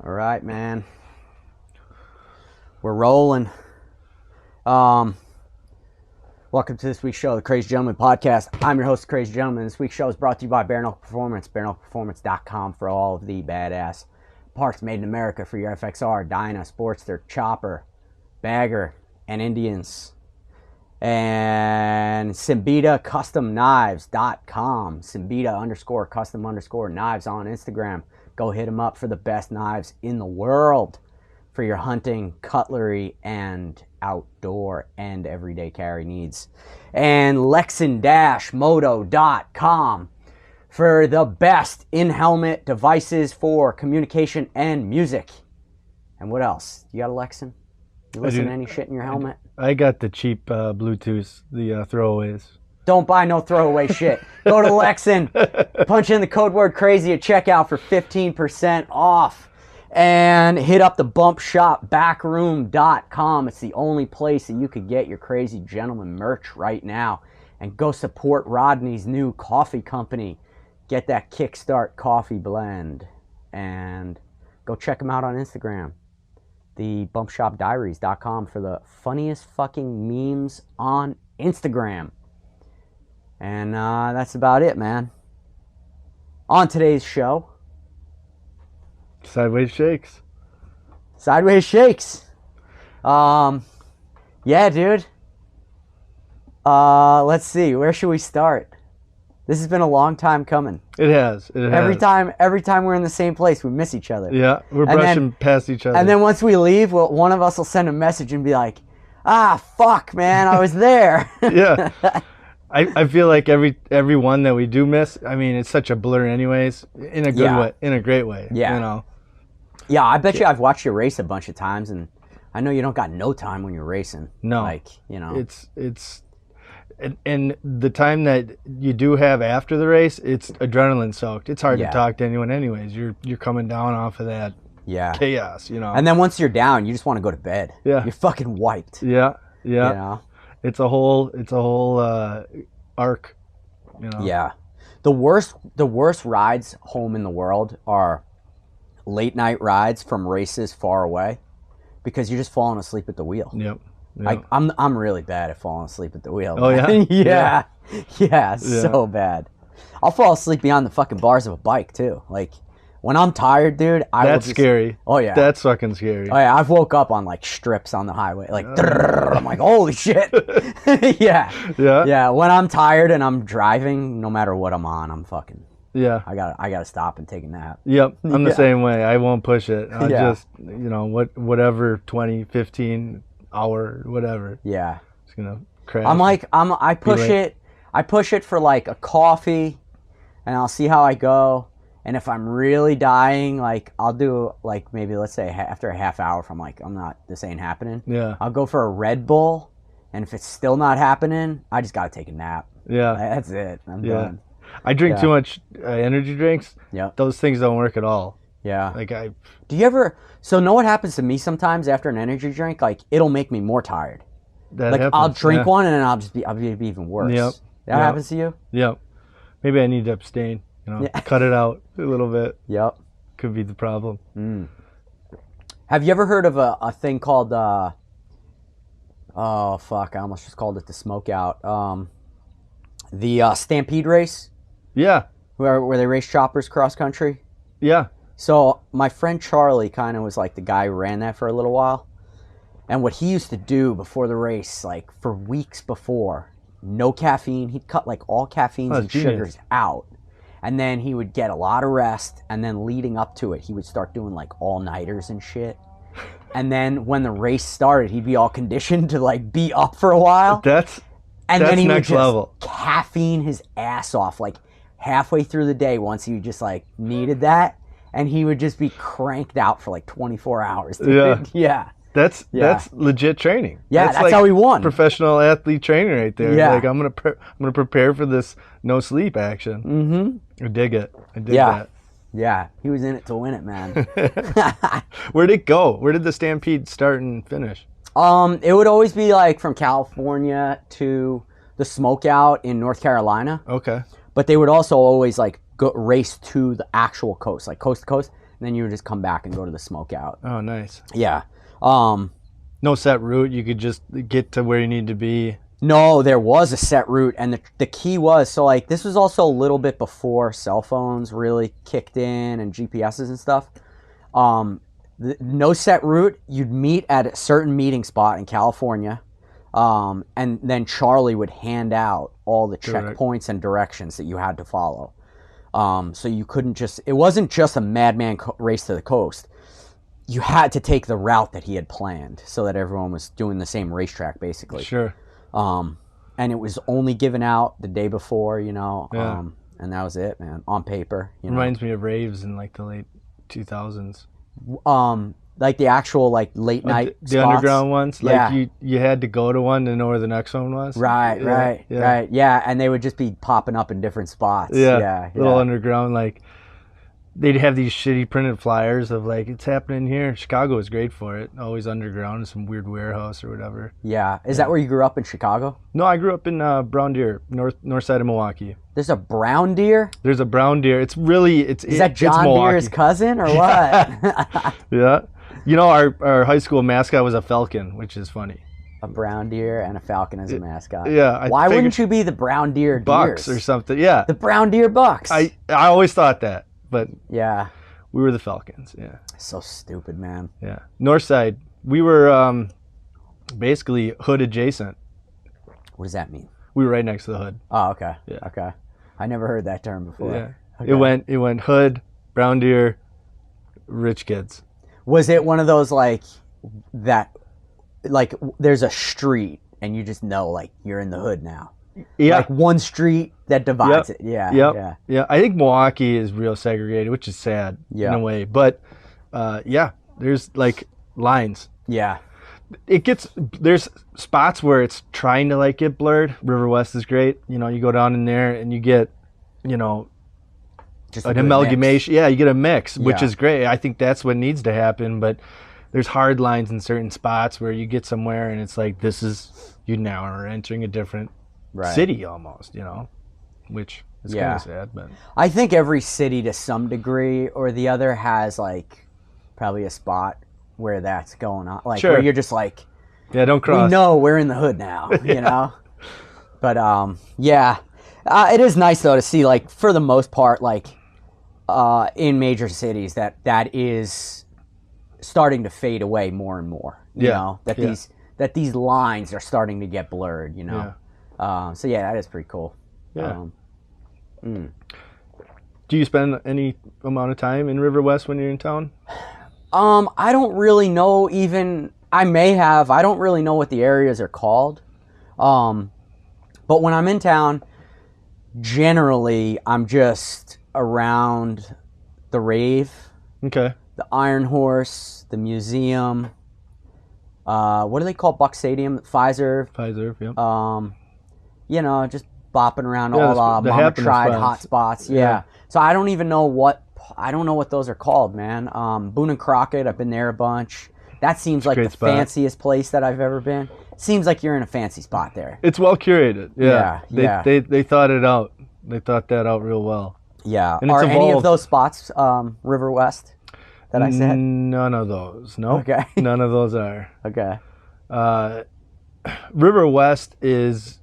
All right, man. We're rolling. Welcome to this week's show, the Crazy Gentleman Podcast. I'm your host, the Crazy Gentleman. This week's show is brought to you by Bare Knuckle Performance, bareknuckleperformance.com for all of the badass parts made in America for your FXR, Dyna, Sportster, Chopper, Bagger, and Indians. And SimbitaCustomKnives.com. Simbita_custom_knives on Instagram. Go hit them up for the best knives in the world for your hunting, cutlery, and outdoor and everyday carry needs. And Lexan-Moto.com for the best in-helmet devices for communication and music. And what else? You got a Lexan? You listen to any shit in your helmet? I got the cheap Bluetooth, the throwaways. Don't buy no throwaway shit. Go to Lexan, punch in the code word crazy at checkout for 15% off. And hit up the bump shop, backroom.com. It's the only place that you could get your Crazy Gentleman merch right now. And go support Rodney's new coffee company. Get that Kickstart coffee blend. And go check them out on Instagram. The bumpshopdiaries.com for the funniest fucking memes on Instagram. And that's about it, man. On today's show, Sideways shakes. Sideways shakes. Yeah, dude. Let's see. Where should we start? This has been a long time coming. It has. Every time we're in the same place, we miss each other. Yeah, we're brushing past each other. And then once we leave, one of us will send a message and be like, fuck, man, I was there. Yeah. I feel like every one that we do miss, I mean, it's such a blur anyways, in a good way, in a great way. Yeah. You know? Yeah, I bet you I've watched you race a bunch of times, and I know you don't got no time when you're racing. No. Like, you know. It's and the time that you do have after the race, it's adrenaline soaked. It's hard to talk to anyone anyways. You're coming down off of that chaos, you know. And then once you're down, you just want to go to bed. Yeah. You're fucking wiped. Yeah. You know? It's a whole arc, you know. Yeah. The worst rides home in the world are late night rides from races far away because you're just falling asleep at the wheel. Yep. Like I'm really bad at falling asleep at the wheel. Oh yeah? yeah, so bad. I'll fall asleep behind the fucking bars of a bike too. Like when I'm tired, dude, that's scary. Oh yeah, that's fucking scary. Oh yeah, I've woke up on like strips on the highway, like I'm like, holy shit. Yeah. When I'm tired and I'm driving, no matter what I'm on, I'm fucking. Yeah. I gotta stop and take a nap. Yep, I'm the same way. I won't push it. I'll just, whatever 20, 15 hour, whatever. Yeah. It's gonna crash. I push it for like a coffee, and I'll see how I go. And if I'm really dying, like I'll do like maybe let's say after a half hour, if I'm like this ain't happening. Yeah. I'll go for a Red Bull, and if it's still not happening, I just gotta take a nap. Yeah. That's it. I'm done. I drink too much energy drinks. Yeah. Those things don't work at all. Yeah. Like Do you ever? So know what happens to me sometimes after an energy drink? Like it'll make me more tired. That like happens, I'll drink one and then I'll be even worse. Yep. That happens to you? Yep. Maybe I need to abstain. Cut it out a little bit. Yep. Could be the problem. Have you ever heard of a thing called oh fuck, I almost just called it the smokeout. The Stampede race? Yeah. Where they race choppers cross country? Yeah. So my friend Charlie kind of was like the guy who ran that for a little while. And what he used to do before the race, like for weeks before, no caffeine. He'd cut like all caffeines and sugars out. And then he would get a lot of rest. And then leading up to it, he would start doing like all-nighters and shit. And then when the race started, he'd be all conditioned to like be up for a while. That's then he next would just level. Caffeine his ass off like halfway through the day once he just like needed that. And he would just be cranked out for like 24 hours. Dude. Yeah. That's legit training. Yeah, that's like how he won. Professional athlete training right there. Yeah. Like I'm gonna prepare for this no sleep action. Mm-hmm. I dig it. I dig that. Yeah, he was in it to win it, man. Where'd it go? Where did the Stampede start and finish? It would always be like from California to the Smokeout in North Carolina. Okay. But they would also always like go race to the actual coast, like coast to coast. then you would just come back and go to the smokeout. Oh, nice. Yeah. No set route. You could just get to where you need to be. No, there was a set route, and the key was, so like this was also a little bit before cell phones really kicked in and GPSs and stuff. No set route. You'd meet at a certain meeting spot in California, and then Charlie would hand out all the checkpoints and directions that you had to follow. So you couldn't just, it wasn't just a madman race to the coast. You had to take the route that he had planned so that everyone was doing the same racetrack, basically. Sure. And it was only given out the day before, you know, and that was it, man, on paper. Reminds me of raves in like the late 2000s. Like the actual like late night the spots. Underground ones. Like you had to go to one to know where the next one was. Right. Yeah, and they would just be popping up in different spots. Yeah. Little underground, like they'd have these shitty printed flyers of like, it's happening here. Chicago was great for it. Always underground in some weird warehouse or whatever. Yeah. Is that where you grew up in Chicago? No, I grew up in Brown Deer, north side of Milwaukee. There's a brown deer? There's a brown deer. It's really, Is that John Deere's cousin or what? Yeah. You know, our high school mascot was a falcon, which is funny. A brown deer and a falcon as a mascot. Yeah. Why wouldn't you be the brown deer Bucks deers? Or something? Yeah. The brown deer bucks. I always thought that, but yeah, we were the falcons. Yeah. So stupid, man. Yeah. North side. We were basically hood adjacent. What does that mean? We were right next to the hood. Oh, okay. Yeah. Okay. I never heard that term before. Yeah. Okay. It went hood, brown deer, rich kids. Was it one of those like that, like there's a street and you just know like you're in the hood now? Yeah. Like one street that divides it. Yeah. Yeah. I think Milwaukee is real segregated, which is sad in a way. But there's like lines. Yeah. There's spots where it's trying to like get blurred. River West is great. You know, you go down in there and you get, you know, just an amalgamation. Yeah, you get a mix, which is great. I think that's what needs to happen. But there's hard lines in certain spots where you get somewhere and it's like, you now are entering a different city almost, you know, which is kind of sad. But I think every city to some degree or the other has like probably a spot where that's going on. Like where you're just like, don't cross. We know we're in the hood now, you know? But it is nice though to see like for the most part, like in major cities that is starting to fade away more and more. You know, that these lines are starting to get blurred, you know. So that is pretty cool. Yeah. Do you spend any amount of time in River West when you're in town? I don't really know I don't really know what the areas are called. But when I'm in town, generally I'm just around the rave. Okay. The Iron Horse, the museum. What do they call Buck Stadium? Pfizer. Yep. You know, just bopping around all the Mama Tried hot spots. Yeah. So I don't even know what those are called, man. Boone and Crockett, I've been there a bunch. That seems like the fanciest place that I've ever been. Seems like you're in a fancy spot there. It's well curated. Yeah. They thought it out. They thought that out real well. Yeah. And are any of those spots River West that I said? None of those. No. Okay. None of those are. Okay. River West is.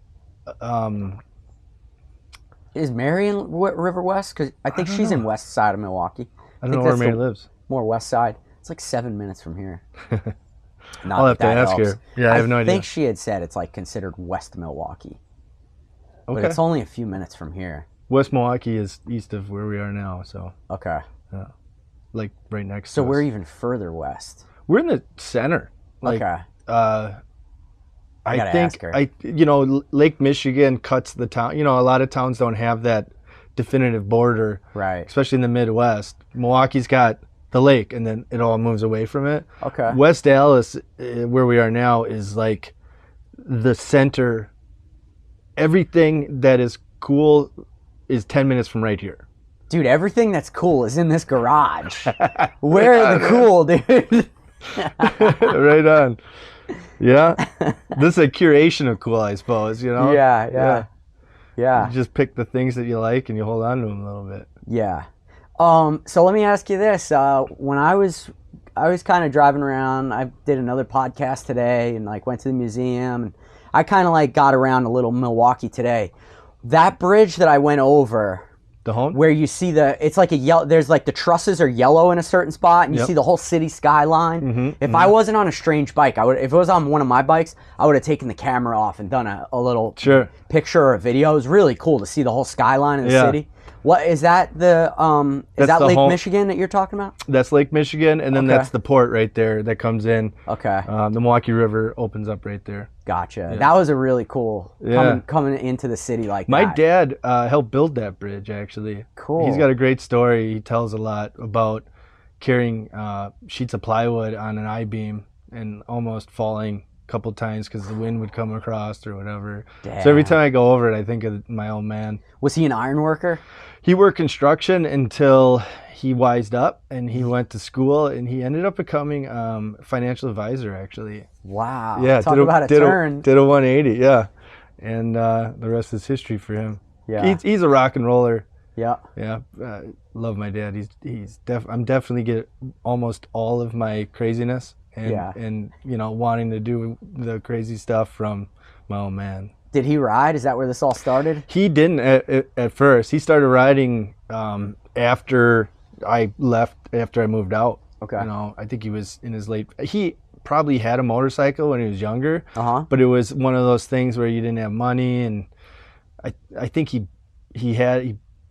Is Mary in River West? Because I think she's in west side of Milwaukee. I don't know where Mary lives. More west side. It's like 7 minutes from here. I'll have to ask her. Yeah, I have no idea. I think she had said it's like considered West Milwaukee. Okay. But it's only a few minutes from here. West Milwaukee is east of where we are now, so. Okay. Yeah. Like right next to us. So we're even further west. We're in the center. Like, okay. I think Lake Michigan cuts the town. You know, a lot of towns don't have that definitive border. Right. Especially in the Midwest. Milwaukee's got the lake, and then it all moves away from it. Okay. West Dallas, where we are now, is like the center. Everything that is cool is 10 minutes from right here. Dude, everything that's cool is in this garage. Where are the cool, dude? Right on. Yeah. This is a curation of cool, I suppose, you know? Yeah. You just pick the things that you like and you hold on to them a little bit. Yeah. So let me ask you this: when I was kind of driving around, I did another podcast today, and like went to the museum, and I kind of like got around a little Milwaukee today. That bridge that I went over, the home, where you see it's like a yellow. There's like the trusses are yellow in a certain spot, and you see the whole city skyline. If I wasn't on a strange bike, I would. If it was on one of my bikes, I would have taken the camera off and done a little picture or a video. It was really cool to see the whole skyline of the city. What is that? Is that Lake Michigan that you're talking about? That's Lake Michigan, and then that's the port right there that comes in. Okay. The Milwaukee River opens up right there. Gotcha. Yeah. That was a really cool coming into the city like My that. My dad helped build that bridge, actually. Cool. He's got a great story. He tells a lot about carrying sheets of plywood on an I-beam and almost falling a couple times because the wind would come across or whatever. Damn. So every time I go over it, I think of my old man. Was he an iron worker? He worked construction until he wised up, and he went to school, and he ended up becoming financial advisor, actually. Wow. Yeah. Talk about a turn. Did a 180, yeah. And the rest is history for him. Yeah. He's a rock and roller. Yeah. Yeah. Love my dad. I'm definitely get almost all of my craziness and wanting to do the crazy stuff from my old man. Did he ride? Is that where this all started? He didn't at first. He started riding after I left, after I moved out. Okay. I think he was in his late. He probably had a motorcycle when he was younger, but it was one of those things where you didn't have money, and I think he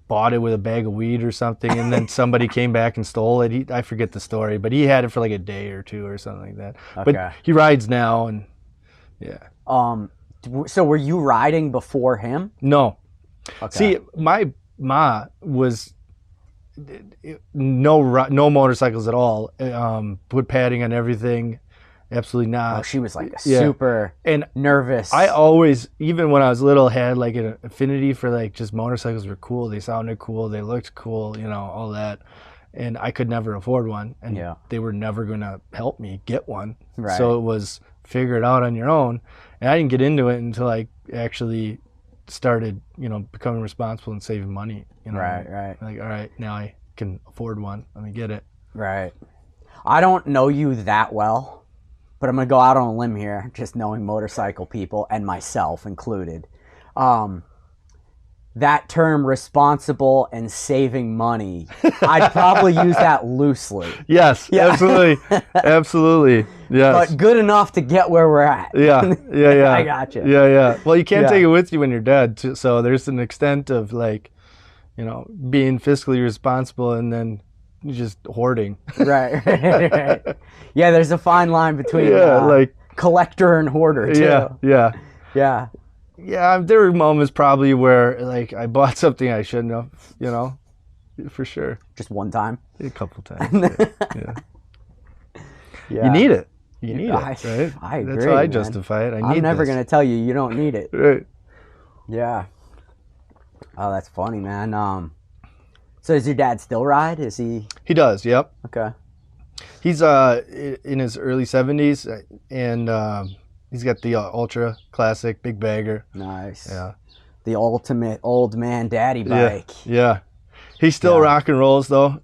bought it with a bag of weed or something, and then somebody came back and stole it. I forget the story, but he had it for like a day or two or something like that. Okay. But he rides now, and yeah. So were you riding before him? No. Okay. See, my ma was no motorcycles at all. Put padding on everything. Absolutely not. Oh, she was like super nervous. I always, even when I was little, had like an affinity for like just motorcycles were cool. They sounded cool. They looked cool. All that. And I could never afford one. And they were never going to help me get one. Right. So it was figure it out on your own. And I didn't get into it until I actually started, becoming responsible and saving money. Right. Like, all right, now I can afford one. Let me get it. Right. I don't know you that well, but I'm going to go out on a limb here, just knowing motorcycle people and myself included. That term, responsible and saving money, I'd probably use that loosely. Yes, absolutely. Absolutely. Yes. But good enough to get where we're at. Yeah. I got you. Yeah. Well, you can't take it with you when you're dead. So there's an extent of like, being fiscally responsible and then just hoarding. Right. Yeah, there's a fine line between like collector and hoarder too. Yeah. Yeah, there were moments probably where like I bought something I shouldn't have, for sure. Just one time? A couple times. Yeah. You need it. Right? I agree. That's how I justify it. I'm never going to tell you don't need it. Right. Yeah. Oh, that's funny, man. So does your dad still ride? Is he? He does. Yep. Okay. He's in his early 70s, and he's got the Ultra Classic Big Bagger. Nice. Yeah. The ultimate old man daddy bike. Yeah. He still rock and rolls though.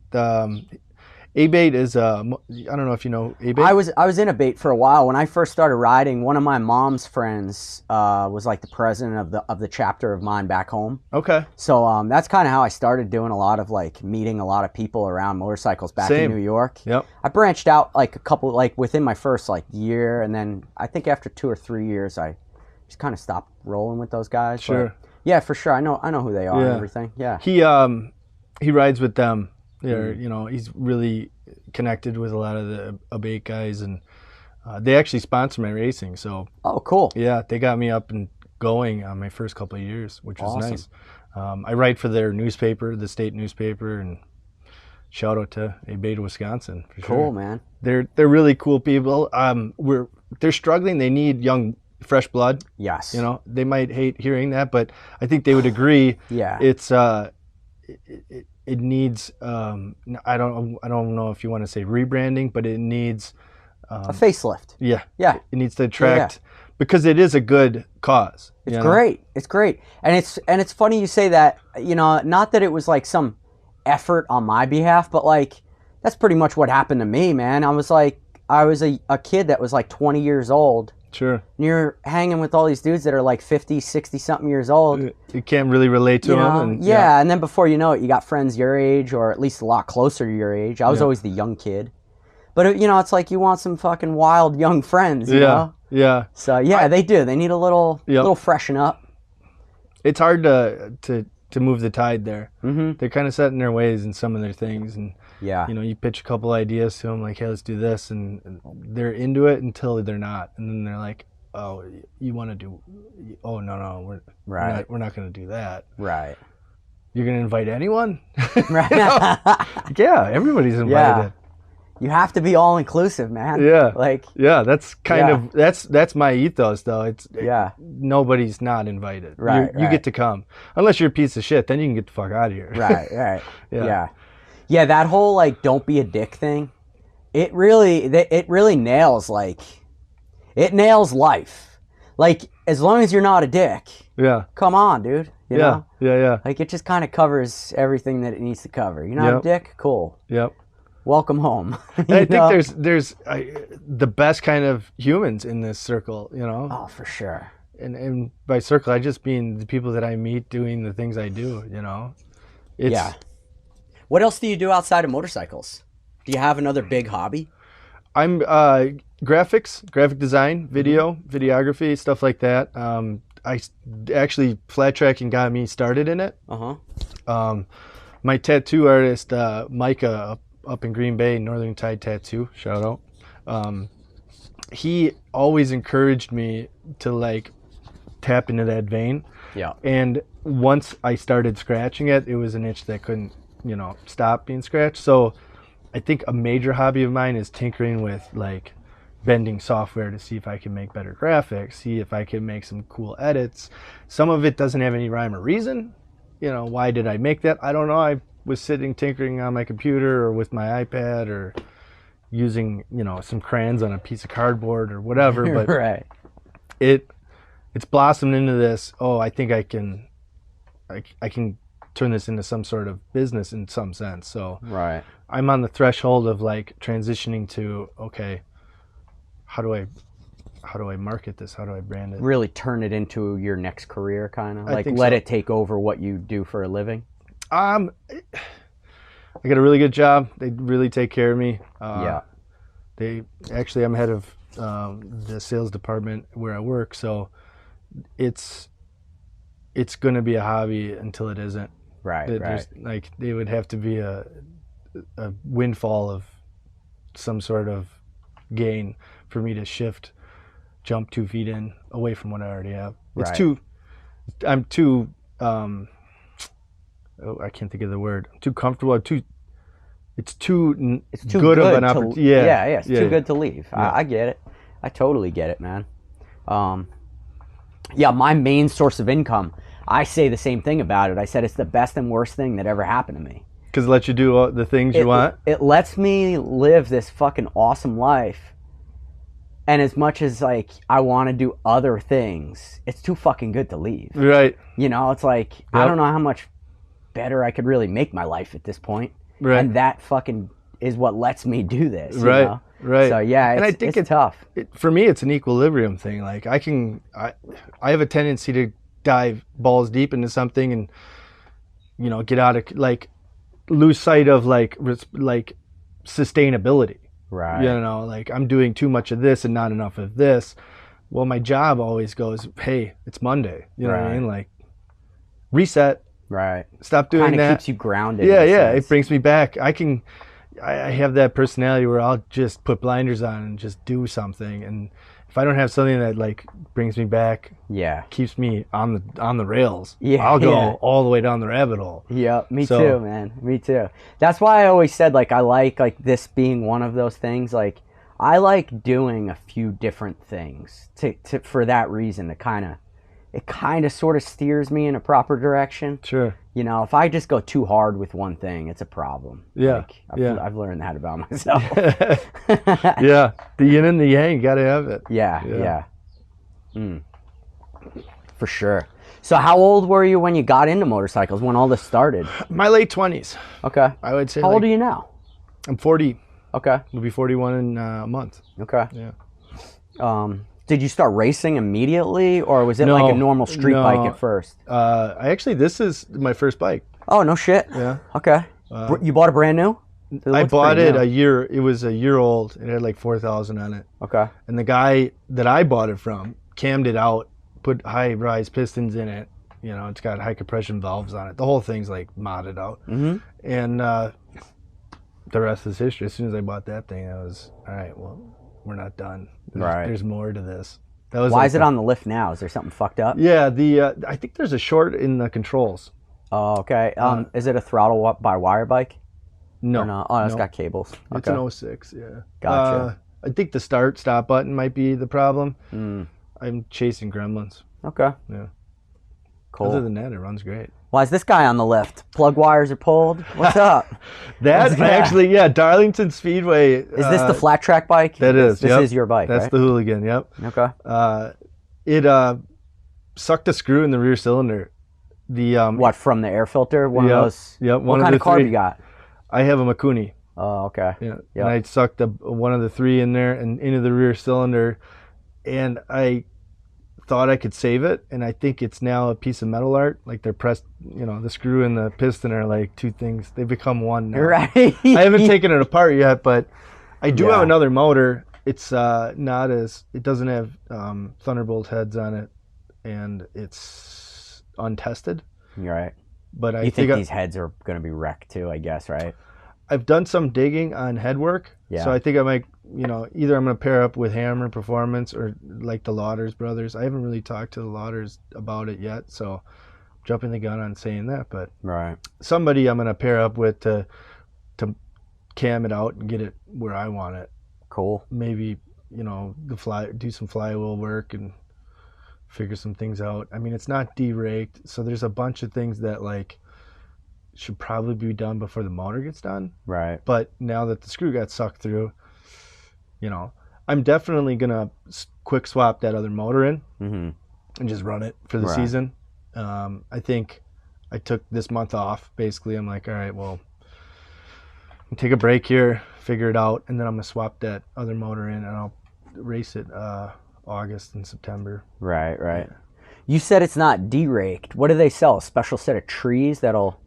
A-Bait is I don't know if you know A-Bait. I was in a bait for a while. When I first started riding, one of my mom's friends was like the president of the chapter of mine back home. Okay. So that's kind of how I started doing a lot of like meeting a lot of people around motorcycles back in New York. Yep. I branched out like a couple, like within my first like year, and then I think after 2 or 3 years I just kind of stopped rolling with those guys. Sure. But yeah, for sure. I know who they are and everything. Yeah. He rides with them. He's really connected with a lot of the A-Bait guys, and they actually sponsor my racing. So cool. Yeah, they got me up and going on my first couple of years, which was nice. I write for their newspaper, the state newspaper, and shout out to A-Bait, Wisconsin. For sure. Cool, man. They're really cool people. They're struggling. They need young, fresh blood. Yes. They might hate hearing that, but I think they would agree. Yeah. It's it needs I don't know if you want to say rebranding, but it needs a facelift. Yeah. It needs to attract because it is a good cause. It's great. It's great. And it's funny you say that, not that it was like some effort on my behalf, but like that's pretty much what happened to me, man. I was a kid that was like 20 years old. Sure. And you're hanging with all these dudes that are like 50, 60 something years old. You can't really relate to them. And, yeah, and then before you know it, you got friends your age, or at least a lot closer to your age. I was always the young kid. But, you know, it's like you want some fucking wild young friends, you know? Yeah. So, yeah, they do. They need a little freshen up. It's hard to move the tide there. Mm-hmm. They're kind of set in their ways in some of their things. And, you know, you pitch a couple ideas to them, like, hey, let's do this. And they're into it until they're not. And then they're like, oh, you want to do, oh, no, we're not going to do that. Right. You're going to invite anyone? Right. Yeah, everybody's invited. Yeah. You have to be all inclusive, man. Yeah. Like. Yeah, that's kind of that's my ethos, though. It's nobody's not invited. Right. You get to come, unless you're a piece of shit. Then you can get the fuck out of here. Right. Yeah. That whole like don't be a dick thing. It really nails it nails life. Like as long as you're not a dick. Yeah. Come on, dude. You know? Yeah. Like it just kind of covers everything that it needs to cover. You're not a dick. Cool. Yep. Welcome home. I think there's the best kind of humans in this circle, you know? Oh, for sure. And by circle, I just mean the people that I meet doing the things I do, you know? What else do you do outside of motorcycles? Do you have another big hobby? I'm graphics, graphic design, videography, stuff like that. I actually, flat tracking got me started in it. My tattoo artist, Micah, up in Green Bay, Northern Tide Tattoo, shout out. He always encouraged me to like tap into that vein. Yeah. And once I started scratching it, it was an itch that couldn't, you know, stop being scratched. So I think a major hobby of mine is tinkering with like bending software to see if I can make better graphics, see if I can make some cool edits. Some of it doesn't have any rhyme or reason. You know, why did I make that? I don't know. I was sitting tinkering on my computer or with my iPad or using, you know, some crayons on a piece of cardboard or whatever. But right. It's blossomed into this, I think I can turn this into some sort of business in some sense. So right. I'm on the threshold of like transitioning to, okay, how do I market this? How do I brand it? Really turn it into your next career, kind of like let it take over what you do for a living. I got a really good job. They really take care of me. I'm head of the sales department where I work, so it's going to be a hobby until it isn't. Right. Like it would have to be a windfall of some sort of gain for me to jump 2 feet in away from what I already have. I'm too I can't think of the word. I'm too comfortable. It's too good of an opportunity. It's too good to leave. Yeah. I get it. I totally get it, man. My main source of income, I say the same thing about it. I said it's the best and worst thing that ever happened to me. Because it lets you do all the things you want? It lets me live this fucking awesome life. And as much as like I want to do other things, it's too fucking good to leave. Right. You know, it's like, I don't know how much better I could really make my life at this point. Right. And that fucking is what lets me do this. You know? Right. So and I think it's tough. For me, it's an equilibrium thing. Like I have a tendency to dive balls deep into something and, you know, get out of like lose sight of like sustainability. Right. You know, like I'm doing too much of this and not enough of this. Well, my job always goes, hey, it's Monday. You know what I mean? Like reset. Right. Stop doing that. Kind of keeps you grounded. Yeah. It brings me back. I have that personality where I'll just put blinders on and just do something. And if I don't have something that like brings me back, keeps me on the rails, I'll go all the way down the rabbit hole. Yeah, me too, man. Me too. That's why I always said like I like this being one of those things. Like I like doing a few different things for that reason. It kind of sort of steers me in a proper direction. Sure. You know, if I just go too hard with one thing, it's a problem. Yeah. I've learned that about myself. Yeah. The yin and the yang, you got to have it. Yeah. For sure. So how old were you when you got into motorcycles, when all this started? My late 20s. Okay. I would say. How old are you now? I'm 40. Okay. We'll be 41 in a month. Okay. Yeah. Did you start racing immediately, or was it like a normal street bike at first? This is my first bike. Oh, no shit. Yeah. Okay. You bought it brand new? I bought it it was a year old. It had like 4,000 on it. Okay. And the guy that I bought it from cammed it out, put high rise pistons in it. You know, it's got high compression valves on it. The whole thing's like modded out. Mm-hmm. And the rest is history. As soon as I bought that thing, I was, all right, well, we're not done. There's more to this. Why is it on the lift now? Is there something fucked up? Yeah, I think there's a short in the controls. Oh, okay. Is it a throttle by wire bike? No. Or no? Oh, it's got cables. It's an 06, yeah. Gotcha. I think the stop button might be the problem. I'm chasing gremlins. Okay. Yeah. Cool. Other than that, it runs great. Why is this guy on the lift? Plug wires are pulled? What's up? Actually, yeah, Darlington Speedway. Is this the flat track bike? That is. This is your bike, That's right? the Hooligan, yep. Okay. It sucked a screw in the rear cylinder. What, from the air filter? One of those? Yep. What kind of carb you got? I have a Mikuni. Oh, okay. Yeah. Yep. And I sucked one of the three in there and into the rear cylinder, and I thought I could save it, and I think it's now a piece of metal art. Like they're pressed, the screw and the piston are like two things. They become one now. Right. I haven't taken it apart yet, but I do have another motor. It's it doesn't have Thunderbolt heads on it, and it's untested. You're right. But you think these heads are going to be wrecked too, I guess, right? I've done some digging on head work. Yeah. So I think I might, either I'm going to pair up with Hammer Performance or like the Lauders brothers. I haven't really talked to the Lauders about it yet, so I'm jumping the gun on saying that. But somebody I'm going to pair up with to cam it out and get it where I want it. Cool. Maybe, do some flywheel work and figure some things out. I mean, it's not deraked, so there's a bunch of things that like should probably be done before the motor gets done. Right. But now that the screw got sucked through, I'm definitely gonna quick swap that other motor in and just run it for the season. I think I took this month off. Basically, I'm like, all right, well, I'll take a break here, figure it out, and then I'm gonna swap that other motor in, and I'll race it August and September. Right. Yeah. You said it's not deraked. What do they sell? A special set of trees that'll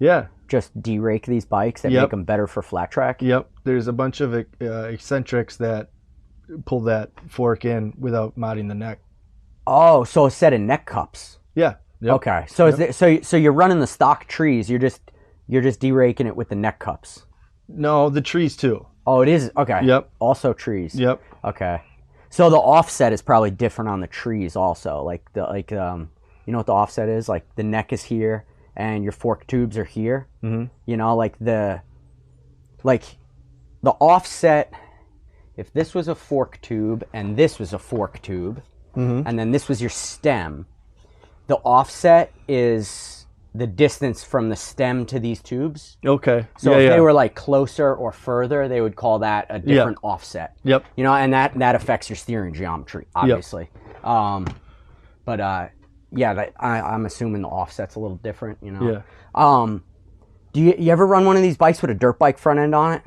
just derake these bikes that make them better for flat track? Yep. There's a bunch of eccentrics that pull that fork in without modding the neck. Oh, so a set of neck cups. Yeah. Yep. Okay. So so you're running the stock trees. You're just deraking it with the neck cups. No, the trees too. Oh, it is. Okay. Yep. Also trees. Yep. Okay. So the offset is probably different on the trees also. Like you know what the offset is? Like the neck is here and your fork tubes are here. Mm-hmm. Like the offset, if this was a fork tube and this was a fork tube, and then this was your stem, the offset is the distance from the stem to these tubes. Okay. So if they were like closer or further, they would call that a different offset. Yep. And that affects your steering geometry, obviously. Yep. I'm assuming the offset's a little different, Yeah. Do you ever run one of these bikes with a dirt bike front end on it?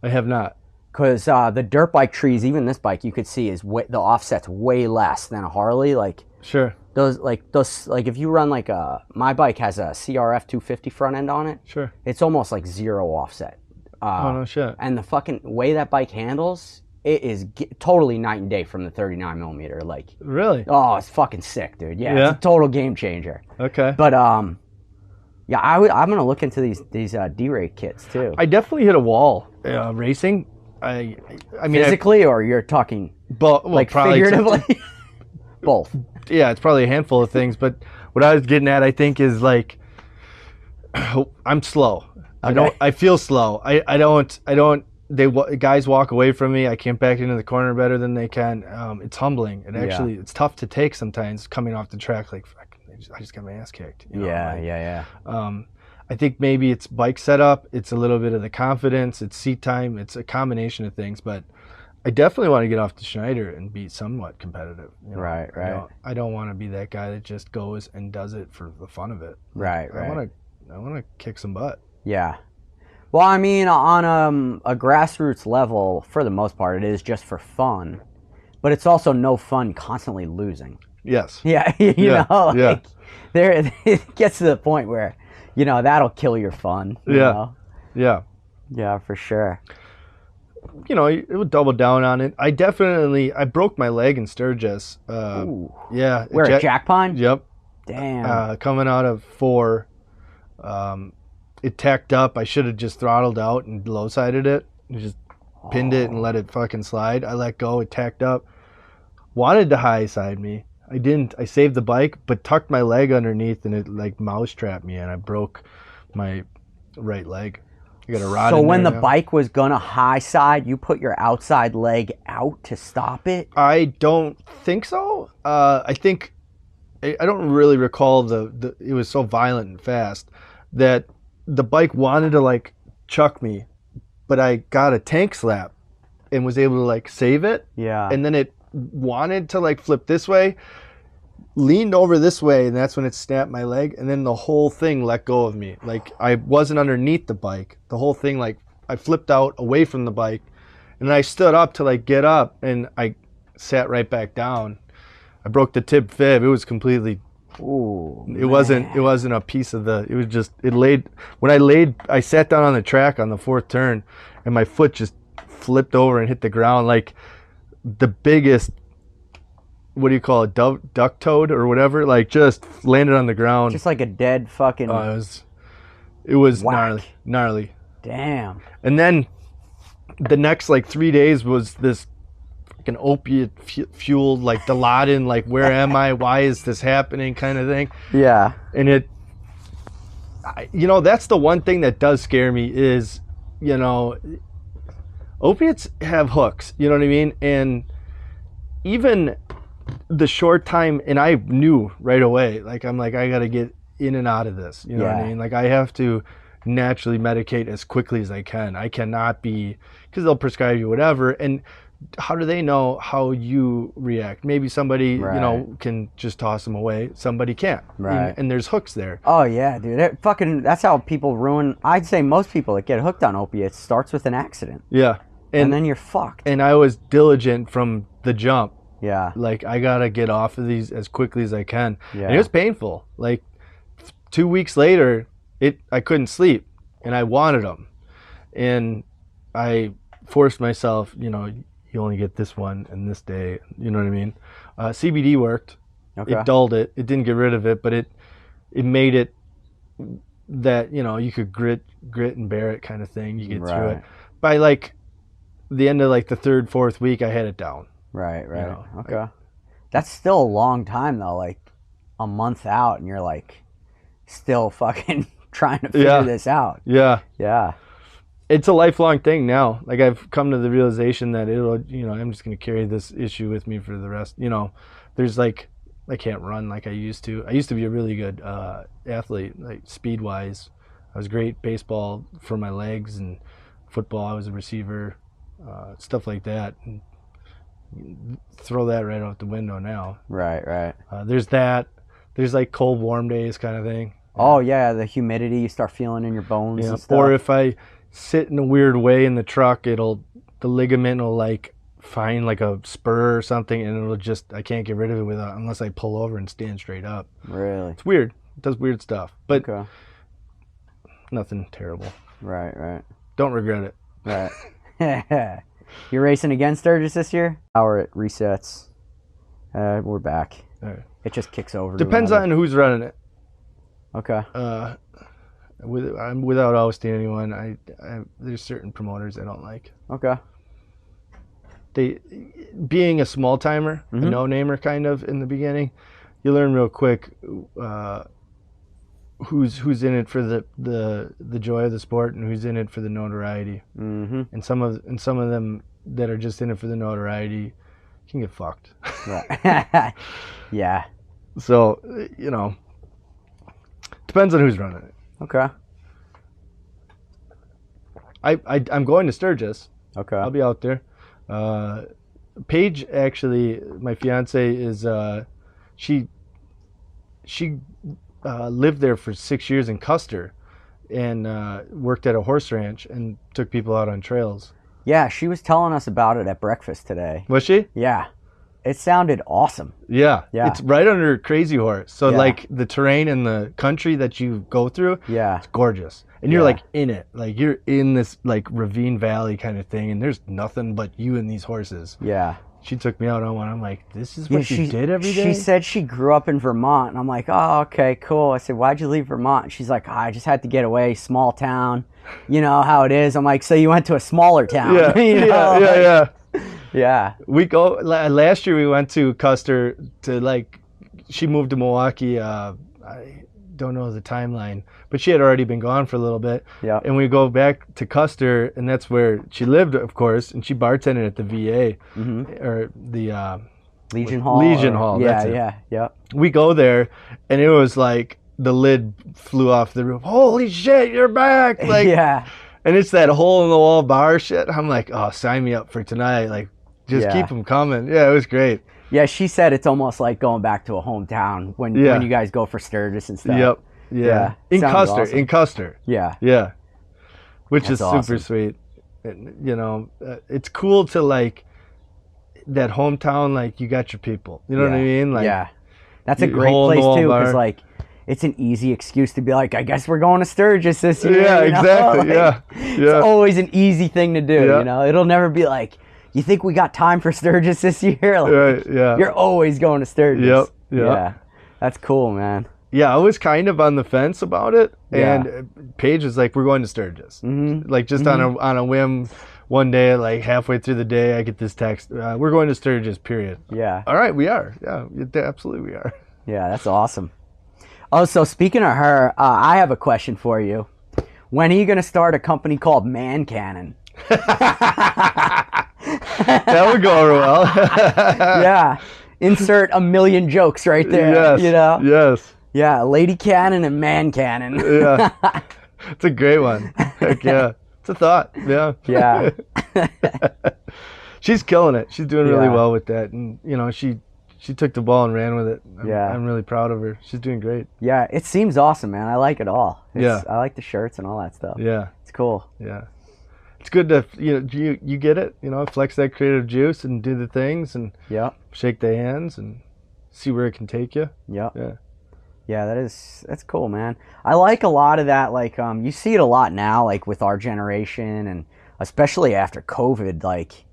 I have not. Because the dirt bike trees, even this bike, you could see is the offset's way less than a Harley. Like sure. Those if you run my bike has a CRF 250 front end on it. Sure. It's almost like zero offset. Oh no shit. And the fucking way that bike handles, it is totally night and day from the 39 millimeter. Like really? Oh, it's fucking sick, dude. Yeah. It's a total game changer. Okay. But I'm gonna look into these D-rate kits too. I definitely hit a wall racing. I mean physically, or you're talking figuratively? Both. Yeah, it's probably a handful of things, but what I was getting at, I think, is like I'm slow. Okay. I feel slow. Guys walk away from me. I can't back into the corner better than they can. It's humbling, and actually, it's tough to take sometimes coming off the track. Like I just got my ass kicked. Yeah. I think maybe it's bike setup. It's a little bit of the confidence. It's seat time. It's a combination of things, but I definitely want to get off the Schneider and be somewhat competitive. You know? Right. I don't want to be that guy that just goes and does it for the fun of it. Right. I want to kick some butt. Yeah. Well, I mean, on a grassroots level, for the most part, it is just for fun. But it's also no fun constantly losing. Yes. Yeah, you know, like, there it gets to the point where, you know, that'll kill your fun. You know? Yeah, for sure. You know, it would double down on it. I broke my leg in Sturgis. Ooh. Yeah. Where, at Jack Pine? Yep. Damn. Coming out of 4, it tacked up. I should have just throttled out and low-sided it. Just pinned it and let it fucking slide. I let go. It tacked up. Wanted to high-side me. I didn't. I saved the bike, but tucked my leg underneath, and it like mouse-trapped me, and I broke my right leg. I got a rod So in when there the now. bike was gonna high side, you put your outside leg out to stop it? I don't think so. I think I don't really recall the it was so violent and fast that the bike wanted to like chuck me, but I got a tank slap and was able to like save it. Yeah. And then it wanted to like flip this way, leaned over this way, and that's when it snapped my leg, and then the whole thing let go of me. Like I wasn't underneath the bike. The whole thing, like I flipped out away from the bike, and then I stood up to like get up, and I sat right back down. I broke the tib fib. It was completely. Ooh. It wasn't a piece of the. It was just it laid. When I laid, I sat down on the track on the 4th turn, and my foot just flipped over and hit the ground like the biggest. What do you call it? Duck toad or whatever? Like just landed on the ground. Just like a dead fucking. It was whack. gnarly. Damn. And then the next like 3 days was this fucking opiate fueled like Dilaudid, like where am I? Why is this happening? Kind of thing. Yeah. And you know, that's the one thing that does scare me is, you know, opiates have hooks. You know what I mean? And even the short time, and I knew right away, like I'm like, I got to get in and out of this. You know what I mean? Like I have to naturally medicate as quickly as I can. I cannot be, because they'll prescribe you whatever. And how do they know how you react? Maybe somebody, you know, can just toss them away. Somebody can't. Right. And there's hooks there. Oh yeah, dude. That's how people ruin. I'd say most people that get hooked on opiates starts with an accident. Yeah. And then you're fucked. And I was diligent from the jump. Yeah. Like I gotta get off of these as quickly as I can. Yeah. And it was painful. Like 2 weeks later, I couldn't sleep, and I wanted them, and I forced myself. You know, you only get this one and this day. You know what I mean? CBD worked. Okay. It dulled it. It didn't get rid of it, but it made it that, you know, you could grit and bear it kind of thing. You get through it. By like the end of like the 3rd, 4th week, I had it down. Right. You know, Okay. That's still a long time though. Like a month out, and you're like still fucking trying to figure this out. Yeah. Yeah. It's a lifelong thing now. Like I've come to the realization that it'll, you know, I'm just going to carry this issue with me for the rest. You know, there's like, I can't run like I used to. I used to be a really good athlete, like speed wise. I was great baseball for my legs, and football I was a receiver, stuff like that. And throw that right out the window now. Right. There's that. There's like cold, warm days kind of thing. Oh yeah, the humidity you start feeling in your bones and stuff. Or if I sit in a weird way in the truck, the ligament will like find like a spur or something, and it'll just, I can't get rid of it unless I pull over and stand straight up. Really? It's weird. It does weird stuff, but nothing terrible. Right. Don't regret it. Right. You're racing against Sturgis this year? Hour it resets. We're back. All right. It just kicks over. Depends on who's running it. Okay. I'm without ousting anyone. There's certain promoters I don't like. Okay. Being a small timer, a no-namer kind of in the beginning, you learn real quick who's in it for the joy of the sport and who's in it for the notoriety. Mm-hmm. And some of them that are just in it for the notoriety can get fucked. Right. Yeah. So, you know, depends on who's running it. Okay. I'm going to Sturgis. Okay. I'll be out there. Paige, actually, my fiance is she lived there for 6 years in Custer, and worked at a horse ranch and took people out on trails. Yeah, she was telling us about it at breakfast today. Was she? Yeah. It sounded awesome. Yeah. It's right under Crazy Horse. So like the terrain and the country that you go through, it's gorgeous. And you're like in it. Like you're in this like ravine valley kind of thing, and there's nothing but you and these horses. Yeah. She took me out on one. I'm like, this is what you did every day? She said she grew up in Vermont. And I'm like, oh, okay, cool. I said, why'd you leave Vermont? And she's like, I just had to get away, small town. You know how it is. I'm like, so you went to a smaller town? Yeah, you know? Yeah. We go, last year we went to Custer to like, she moved to Milwaukee. I don't know the timeline, but she had already been gone for a little bit. Yeah. And we go back to Custer, and that's where she lived, of course, and she bartended at the VA or the Legion Hall. Hall. Yeah. We go there, and it was like the lid flew off the roof. Holy shit, you're back! Like, and it's that hole in the wall bar shit. I'm like, oh, sign me up for tonight. Like, just keep them coming. Yeah, it was great. Yeah, she said it's almost like going back to a hometown when you guys go for Sturgis and stuff. Yep. Yeah. In Custer. Awesome. In Custer. Yeah. Yeah. Which That's is awesome. super sweet. And, you know, it's cool to like that hometown. Like you got your people. You know what I mean? Like, that's a great place too, because like it's an easy excuse to be like, I guess we're going to Sturgis this year. Yeah, you know? exactly. Like, it's always an easy thing to do. You know, it'll never be like, you think we got time for Sturgis this year? Like, you're always going to Sturgis. Yeah. That's cool, man. Yeah, I was kind of on the fence about it, and Paige was like, "We're going to Sturgis." Like just on a whim, one day, like halfway through the day, I get this text: "We're going to Sturgis." Period. Yeah. All right, we are. Yeah, absolutely, we are. Yeah, that's awesome. Oh, so speaking of her, I have a question for you. When are you going to start a company called Man Cannon? That would go over well. Yeah. Insert a million jokes right there. Yes. You know? Yes. Yeah, Lady Cannon and Man Cannon. Yeah. It's a great one. Heck yeah. It's a thought. Yeah. Yeah. She's killing it. She's doing really well with that. And, you know, she took the ball and ran with it. I'm really proud of her. She's doing great. Yeah, it seems awesome, man. I like it all. I like the shirts and all that stuff. Yeah. It's cool. Yeah. It's good to, you know, you get it, you know, flex that creative juice and do the things and shake the hands and see where it can take you. Yeah. Yeah, that's cool, man. I like a lot of that. Like, you see it a lot now, like with our generation, and especially after COVID, like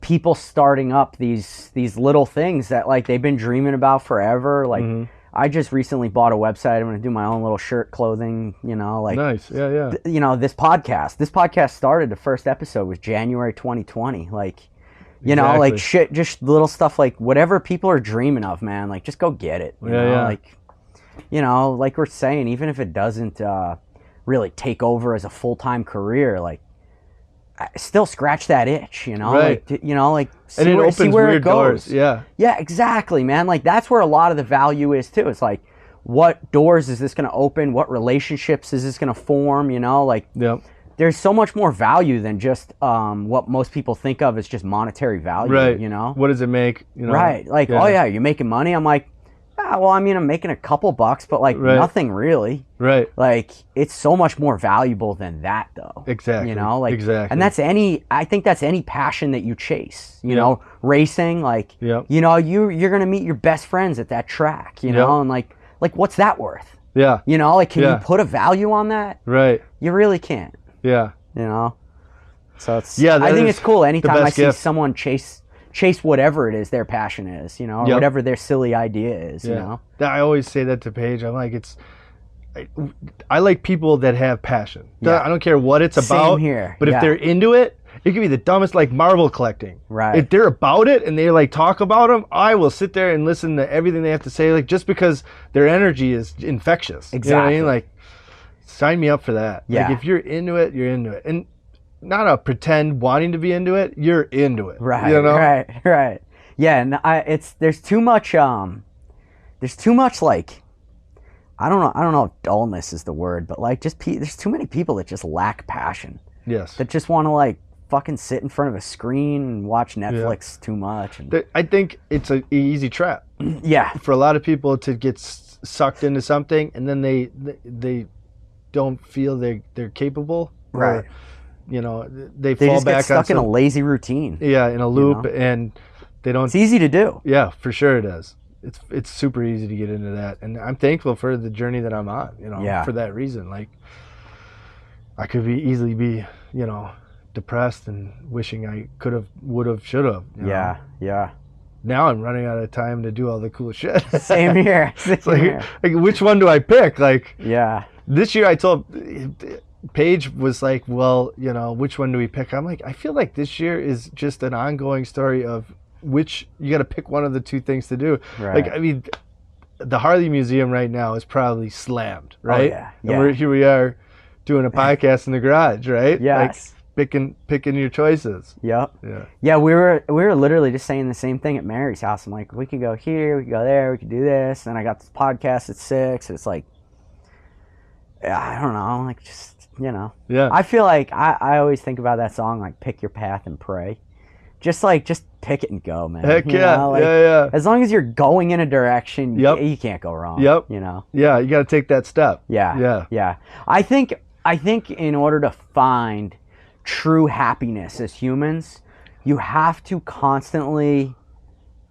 people starting up these little things that like they've been dreaming about forever. Like, I just recently bought a website. I'm going to do my own little shirt clothing, you know, like nice. Yeah. You know, this podcast started, the first episode was January 2020. Like, you know, like shit, just little stuff, like whatever people are dreaming of, man, like just go get it. You know? Like, you know, like we're saying, even if it doesn't really take over as a full-time career, like still scratch that itch, you know, like, you know, like see where it goes. Doors. Yeah, exactly, man. Like that's where a lot of the value is too. It's like, what doors is this going to open? What relationships is this going to form? You know, like there's so much more value than just what most people think of as just monetary value. Right. You know, what does it make? You know? Right. Like, oh yeah, you're making money. I'm like, well, I mean, I'm making a couple bucks, but like nothing really. Right. Like, it's so much more valuable than that, though. Exactly. You know, like, exactly. And I think that's any passion that you chase. You know, racing, like, you know, you're gonna meet your best friends at that track. You know, and like, what's that worth? Yeah. You know, like, can you put a value on that? Right. You really can't. Yeah. You know. So it's. Yeah. I think it's cool. Anytime I see gift. someone chase whatever it is their passion is, you know, or whatever their silly idea is, you know. I always say that to Paige. I'm like, I like people that have passion. I don't care what it's about. Same here. But if they're into it, it could be the dumbest, like Marvel collecting. Right. If they're about it and they like talk about them, I will sit there and listen to everything they have to say, like just because their energy is infectious. Exactly. You know what I mean? Like, sign me up for that. Yeah. Like if you're into it, you're into it. And not a pretend wanting to be into it, you're into it. Right. You know? Right. Yeah, and there's too much like, I don't know if dullness is the word, but like just there's too many people that just lack passion. Yes. That just want to like fucking sit in front of a screen and watch Netflix too much. And... I think it's an easy trap. Yeah. For a lot of people to get sucked into something, and then they don't feel they're capable. Right. Or, you know, they fall just back get stuck in a lazy routine. Yeah, in a loop, and they don't. It's easy to do. Yeah, for sure it is. It's super easy to get into that, and I'm thankful for the journey that I'm on. You know, for that reason. Like, I could easily be, you know, depressed and wishing I could have, would have, should have. Yeah. Now I'm running out of time to do all the cool shit. Same here. Like, which one do I pick? Like, this year I told Paige was like, well, you know, which one do we pick? I'm like, I feel like this year is just an ongoing story of which you got to pick one of the two things to do. Right. Like, I mean, the Harley Museum right now is probably slammed, right? Oh, And here we are doing a podcast in the garage, right? Yes. Like picking your choices. Yep. Yeah, we were literally just saying the same thing at Mary's house. I'm like, we could go here, we could go there, we could do this. And I got this podcast at 6. It's like, I don't know, like, just, you know. Yeah. I feel like I always think about that song, like, pick your path and pray. Just pick it and go, man. Heck you know? Like, yeah. As long as you're going in a direction, you can't go wrong. Yep. You know. Yeah, you got to take that step. Yeah. I think in order to find true happiness as humans, you have to constantly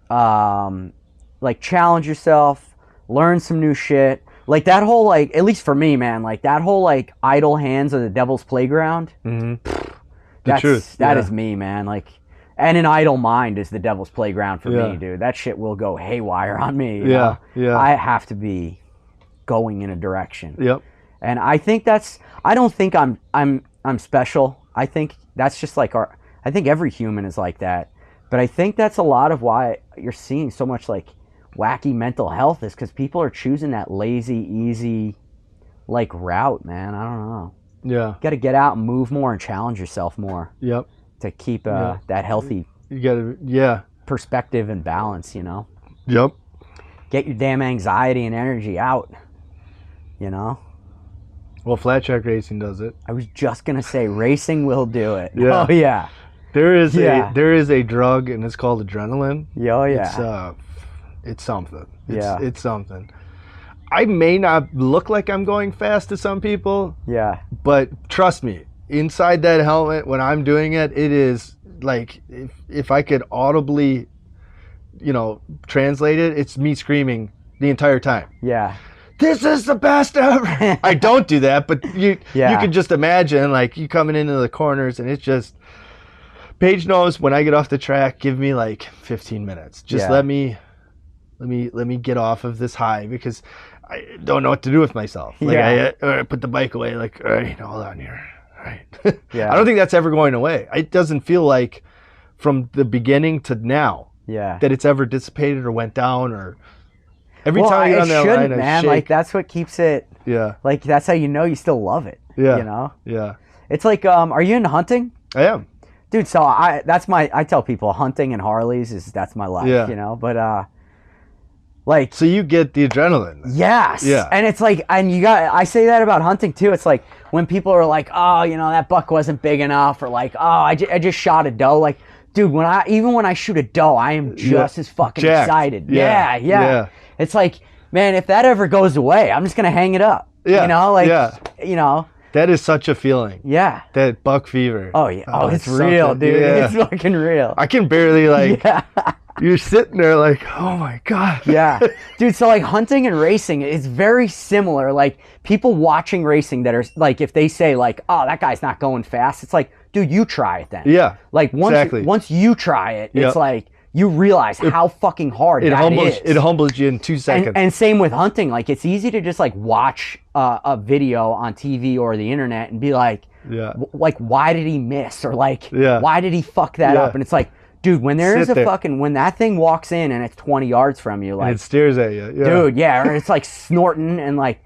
like challenge yourself, learn some new shit. Like that whole, like, at least for me, man, like that whole, like, idle hands are the devil's playground. The truth. That is me, man. Like, and an idle mind is the devil's playground for me, dude. That shit will go haywire on me. You know? I have to be going in a direction. Yep. And I think I don't think I'm special. I think that's just like I think every human is like that. But I think that's a lot of why you're seeing so much, like, wacky mental health is because people are choosing that lazy, easy, like, route, man. I don't know. Yeah. You got to get out and move more and challenge yourself more. Yep. To keep that healthy perspective and balance, you know? Yep. Get your damn anxiety and energy out, you know? Well, flat track racing does it. I was just going to say racing will do it. Yeah. Oh, yeah. There is a drug, and it's called adrenaline. Oh, yeah. It's something. It's something. I may not look like I'm going fast to some people. Yeah. But trust me, inside that helmet, when I'm doing it, it is like, if I could audibly, you know, translate it, it's me screaming the entire time. Yeah. This is the best ever. I don't do that, but you could just imagine, like, you coming into the corners, and it's just, Paige knows when I get off the track, give me like 15 minutes. Just let me get off of this high, because I don't know what to do with myself. Like, I put the bike away, like, all right, hold on here. All right. I don't think that's ever going away. It doesn't feel like from the beginning to now that it's ever dissipated or went down, or every time I get on that line, I man. shake. Like, that's what keeps it. Yeah. Like, that's how you know you still love it. Yeah. You know? Yeah. It's like, are you into hunting? I am. Dude, so I tell people hunting and Harleys that's my life, you know? But, like, so you get the adrenaline. Yes. Yeah. And it's like, I say that about hunting too. It's like when people are like, oh, you know, that buck wasn't big enough, or like, oh, I just shot a doe. Like, dude, even when I shoot a doe, I am just as fucking excited. Yeah. It's like, man, if that ever goes away, I'm just going to hang it up. Yeah. You know, like, you know. That is such a feeling. Yeah. That buck fever. Oh, yeah. Oh, it's real, dude. Yeah. It's fucking real. I can barely, like, you're sitting there like, oh my God. Yeah. Dude, so, like, hunting and racing is very similar. Like, people watching racing that are, like, if they say, like, oh, that guy's not going fast, it's like, dude, you try it then. Yeah. Like, once you try it, it's like, you realize how fucking hard it is. It humbles you in 2 seconds. And same with hunting. Like, it's easy to just, like, watch a video on TV or the internet and be like, like, why did he miss? Or, like, why did he fuck that up? And it's like, dude, when there's when that thing walks in and it's 20 yards from you, like, and it stares at you. Dude, or it's, like, snorting and, like,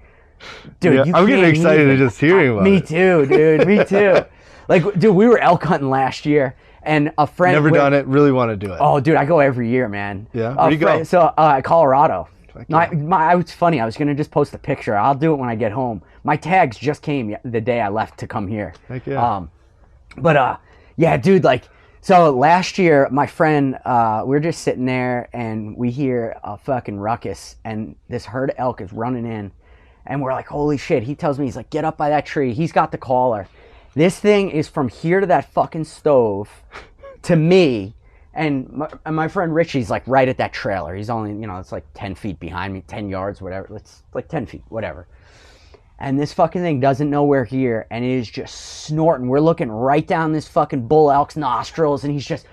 dude, I'm getting excited just hearing about it. Me too, dude. Me too. Like, dude, we were elk hunting last year. And a friend... Never done it. Really want to do it. Oh, dude, I go every year, man. Yeah? Where do you go? So, Colorado. It's funny. I was going to just post a picture. I'll do it when I get home. My tags just came the day I left to come here. Heck yeah. Yeah, dude, like, so last year, my friend, we were just sitting there and we hear a fucking ruckus and this herd of elk is running in and we're like, holy shit. He tells me, he's like, get up by that tree. He's got the caller. This thing is from here to that fucking stove to me. And my friend Richie's like right at that trailer. He's only, it's like 10 feet behind me, 10 yards, whatever. It's like 10 feet, whatever. And this fucking thing doesn't know we're here, and it is just snorting. We're looking right down this fucking bull elk's nostrils, and he's just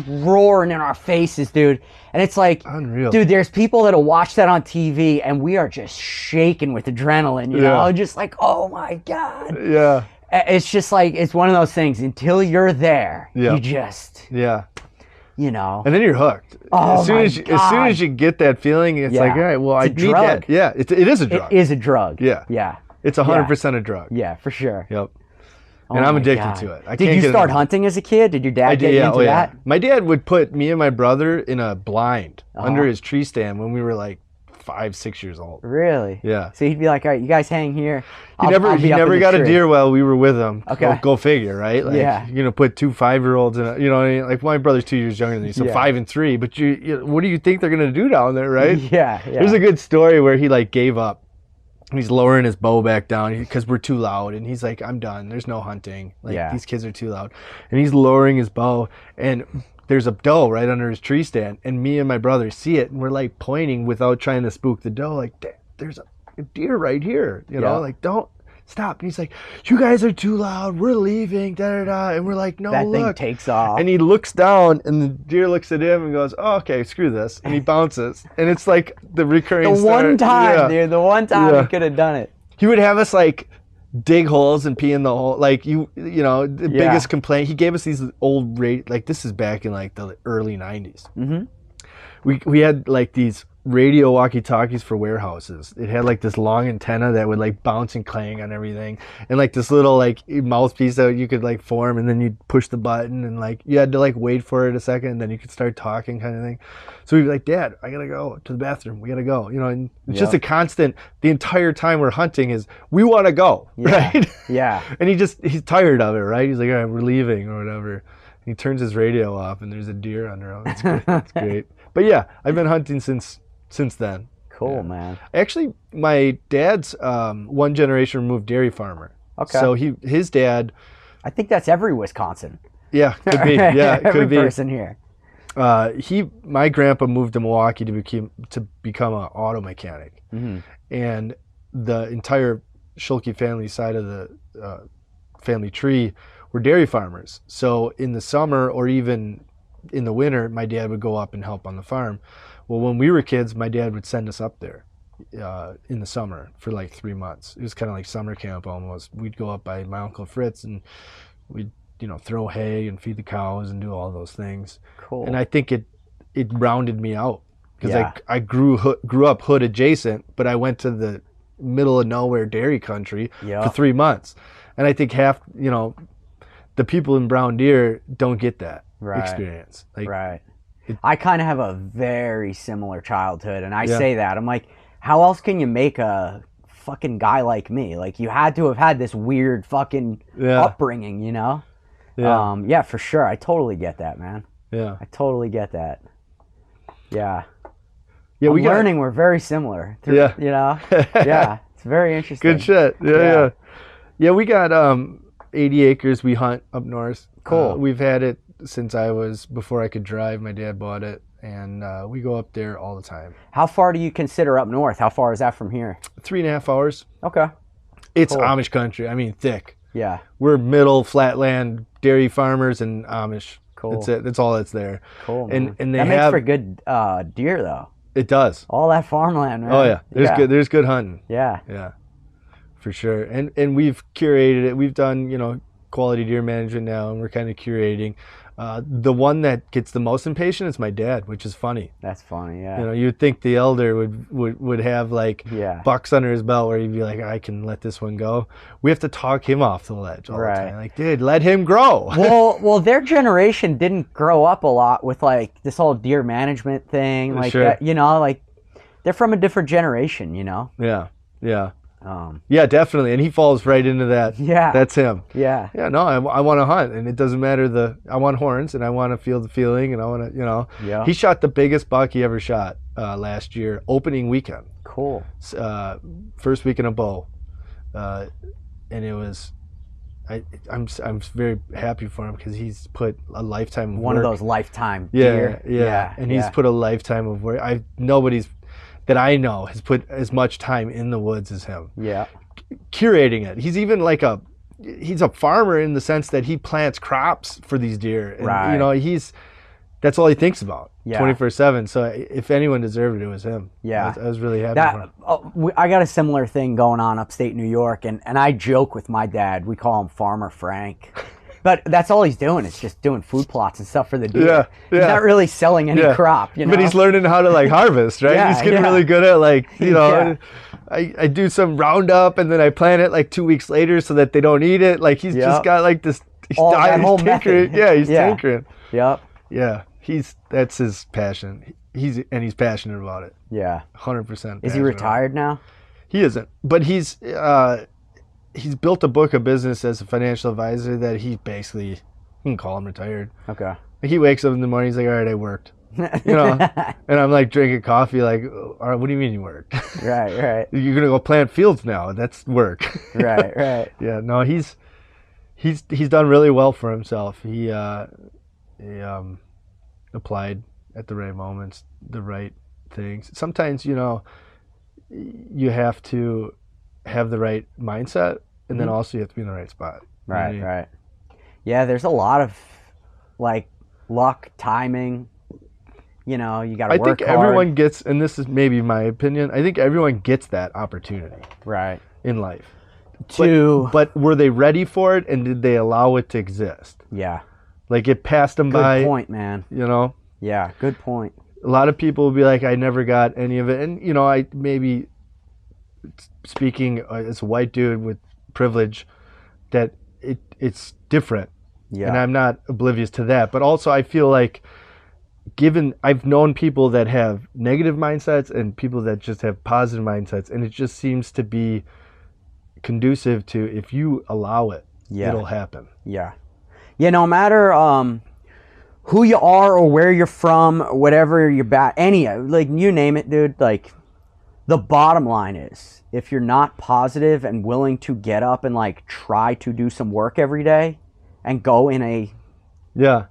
roaring in our faces, dude. And it's like, unreal. Dude, there's people that'll watch that on TV, and we are just shaking with adrenaline, you know? Just like, oh my God. Yeah. It's just like, it's one of those things. Until you're there, you just... Yeah. And then you're hooked. Oh, as soon as you get that feeling, it's like, all right, well, I need that. Yeah, it is a drug. It is a drug. Yeah. Yeah. It's 100% a drug. Yeah, for sure. Yep. And I'm addicted to it. Did you start hunting as a kid? Did your dad get you into that? My dad would put me and my brother in a blind under his tree stand when we were like 5, 6 years old. Really? Yeah. So he'd be like, all right, you guys hang here. He never got a deer while we were with him. Okay. Go figure, right? Like, you're going to put 2 5-year-olds in what I mean? Like, my brother's 2 years younger than me, so 5 and 3. But what do you think they're going to do down there, right? Yeah. There's a good story where he like gave up. He's lowering his bow back down because we're too loud. And he's like, I'm done. There's no hunting. Like, these kids are too loud. And he's lowering his bow. And there's a doe right under his tree stand. And me and my brother see it. And we're like pointing without trying to spook the doe. Like, there's a deer right here. You know, like, don't stop. And he's like, you guys are too loud. We're leaving. And we're like, no, that look. Thing takes off. And he looks down and the deer looks at him and goes, oh, okay, screw this. And he bounces. And it's like the recurring The one time he could have done it. He would have us like dig holes and pee in the hole. Like, the biggest complaint. He gave us these old like, this is back in like the early 90s. Mm-hmm. We had like these radio walkie-talkies for warehouses. It had like this long antenna that would like bounce and clang on everything, and like this little like mouthpiece that you could like form, and then you'd push the button, and like you had to like wait for it a second, and then you could start talking, kind of thing. So we'd be like, Dad, I gotta go to the bathroom. We gotta go. And it's just a constant. The entire time we're hunting is we want to go, right? Yeah. And he's tired of it, right? He's like, all right, we're leaving or whatever. And he turns his radio off, and there's a deer under him. It's great. It's great. But yeah, I've been hunting since then. Cool, man. Actually, my dad's one generation removed dairy farmer. Okay. So his dad. I think that's every Wisconsin. Yeah, could be. Yeah, every person here. My grandpa moved to Milwaukee to become an auto mechanic, and the entire Schulke family side of the family tree were dairy farmers. So in the summer or even in the winter, my dad would go up and help on the farm. Well, when we were kids, my dad would send us up there in the summer for like 3 months. It was kind of like summer camp almost. We'd go up by my Uncle Fritz and we'd, throw hay and feed the cows and do all those things. Cool. And I think it rounded me out because I grew up hood adjacent, but I went to the middle of nowhere dairy country for 3 months. And I think half, the people in Brown Deer don't get that experience. Like, right. I kind of have a very similar childhood, and I say that. I'm like, how else can you make a fucking guy like me? Like, you had to have had this weird fucking upbringing, Yeah. Yeah, for sure. I totally get that, man. Yeah. I totally get that. Yeah. Yeah, we're very similar. Yeah. It's very interesting. Good shit. Yeah. Yeah, we got 80 acres we hunt up north. Cool. We've had it since before I could drive. My dad bought it, and we go up there all the time. How far do you consider up north? How far is that from here? 3.5 hours. Okay. It's cool. Amish country. I mean, thick. Yeah. We're middle flatland dairy farmers and Amish. Cool. That's it. That's all that's there. Cool. Man. And that makes for good deer, though. It does. All that farmland, right? Oh yeah. There's good hunting. Yeah. Yeah. For sure. And we've curated it. We've done, quality deer management now, and we're kind of curating. The one that gets the most impatient is my dad, which is funny. That's funny, yeah. You'd think the elder would have like bucks under his belt where he'd be like, I can let this one go. We have to talk him off the ledge all the time. Like, dude, let him grow. Well, their generation didn't grow up a lot with like this whole deer management thing, like that. Like they're from a different generation, Yeah. Yeah, definitely, and he falls right into that. Yeah, that's him. Yeah. Yeah, no, I want to hunt, and it doesn't matter I want horns, and I want to feel the feeling, and I want to, Yeah. He shot the biggest buck he ever shot last year, opening weekend. Cool. First weekend of bow, and it was. I'm very happy for him because he's put a lifetime of One work. of those lifetime deer. Yeah, and he's put a lifetime of work. Nobody's that I know has put as much time in the woods as him. Yeah. Curating it. He's even he's a farmer in the sense that he plants crops for these deer. And, right. That's all he thinks about. Yeah. 24/7. So if anyone deserved it was him. Yeah. I was really happy for him. I got a similar thing going on upstate New York, and I joke with my dad. We call him Farmer Frank. But that's all he's doing is just doing food plots and stuff for the deer. Yeah, He's not really selling any crop, But he's learning how to harvest, right? Yeah, he's getting really good at I do some roundup and then I plant it 2 weeks later so that they don't eat it. He's just got this he's tinkering. Yeah, he's tinkering. Yep. Yeah. That's his passion. He's passionate about it. Yeah. 100%. Is he retired now? He isn't. But he's built a book of business as a financial advisor that he basically, you can call him retired. Okay. He wakes up in the morning, he's like, all right, I worked. And I'm drinking coffee all right, what do you mean you worked? Right. You're going to go plant fields now. That's work. Right. Yeah, no, he's done really well for himself. He applied at the right moments, the right things. Sometimes, you have to have the right mindset, and then also you have to be in the right spot. Right. Yeah, there's a lot of luck, timing. You got to work hard. I think everyone gets, and this is maybe my opinion, I think everyone gets that opportunity. Right. In life. But were they ready for it, and did they allow it to exist? Yeah. It passed them by. Good point, man. Yeah, good point. A lot of people will be like, I never got any of it. And, I maybe speaking as a white dude with privilege, that it's different. Yeah. And I'm not oblivious to that. But also I feel I've known people that have negative mindsets and people that just have positive mindsets. And it just seems to be conducive to, if you allow it, it'll happen. Yeah. Yeah, no matter who you are or where you're from, whatever you're you name it, dude, the bottom line is, if you're not positive and willing to get up and try to do some work every day and go in a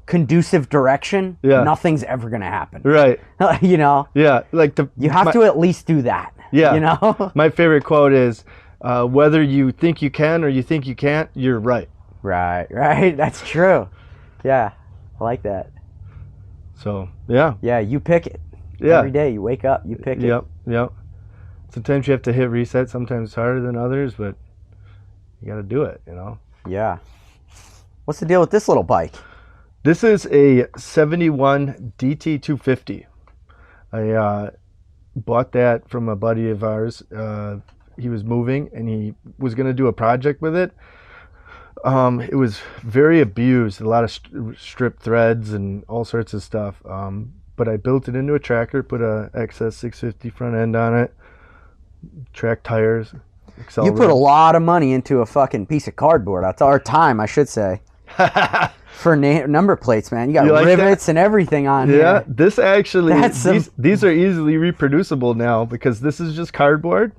conducive direction, nothing's ever going to happen. Right. Yeah. You have to at least do that. Yeah. My favorite quote is, whether you think you can or you think you can't, you're right. Right. That's true. Yeah. I like that. So, yeah. Yeah, you pick it. Yeah. Every day you wake up, you pick it. Yep. Sometimes you have to hit reset. Sometimes it's harder than others, but you got to do it, Yeah. What's the deal with this little bike? This is a 71 DT250. I bought that from a buddy of ours. He was moving, and he was going to do a project with it. It was very abused, a lot of stripped threads and all sorts of stuff. But I built it into a tractor, put a XS 650 front end on it, track tires. You put a lot of money into a fucking piece of cardboard. That's our time, I should say. For number plates, man. You got rivets and everything on here. Yeah, this actually, these are easily reproducible now because this is just cardboard.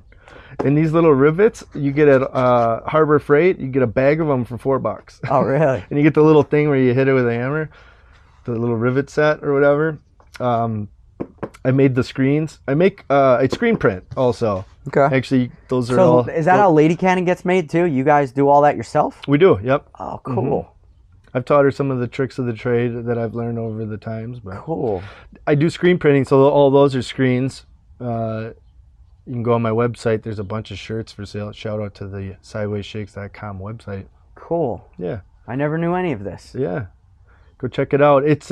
And these little rivets, you get at Harbor Freight, you get a bag of them for $4. Oh, really? And you get the little thing where you hit it with a hammer, the little rivet set or whatever. I made the screens. I make a screen print also. Okay. Actually, those are all. Is that how Lady Cannon gets made too? You guys do all that yourself? We do, yep. Oh, cool. Mm-hmm. I've taught her some of the tricks of the trade that I've learned over the times. But cool. I do screen printing, so all those are screens. You can go on my website. There's a bunch of shirts for sale. Shout out to the sidewaysshakes.com website. Cool. Yeah. I never knew any of this. Yeah. Go check it out. It's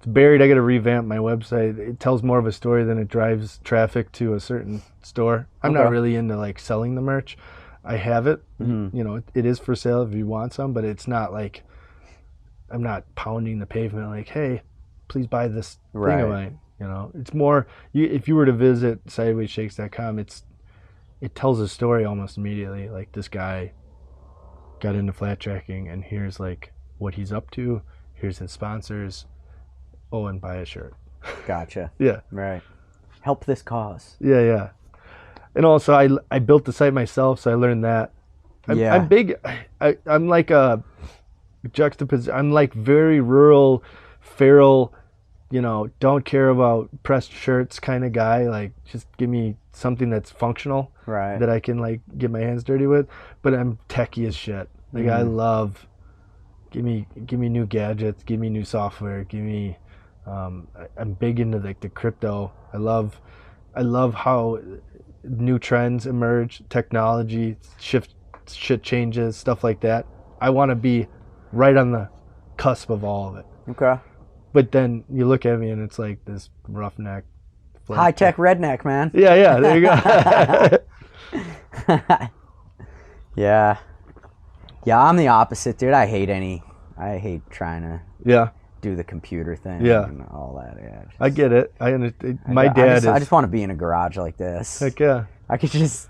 buried. I got to revamp my website. It tells more of a story than it drives traffic to a certain store. I'm not really into selling the merch. I have it. Mm-hmm. It is for sale if you want some, but it's not I'm not pounding the pavement hey, please buy this thing of mine. It's more, if you were to visit sidewaysshakes.com, it tells a story almost immediately. Like, this guy got into flat tracking, and here's like what he's up to. Here's his sponsors. Oh, and buy a shirt. Gotcha. Yeah. Right. Help this cause. Yeah. And also, I built the site myself, so I learned that. I'm big. I'm like a juxtaposition. I'm like very rural, feral, don't care about pressed shirts kind of guy. Like, just give me something that's functional, right? That I can like get my hands dirty with. But I'm techie as shit. Like, I love. Give me new gadgets. Give me new software. Give me. I'm big into like the crypto. I love how new trends emerge, technology shit changes, stuff like that. I want to be right on the cusp of all of it. Okay. But then you look at me and it's like this roughneck, high-tech redneck, man. Yeah, there you go. Yeah, I'm the opposite, dude. I hate trying to do the computer thing and all that. Yeah, I get it. I understand. I just want to be in a garage like this. Heck yeah. I could just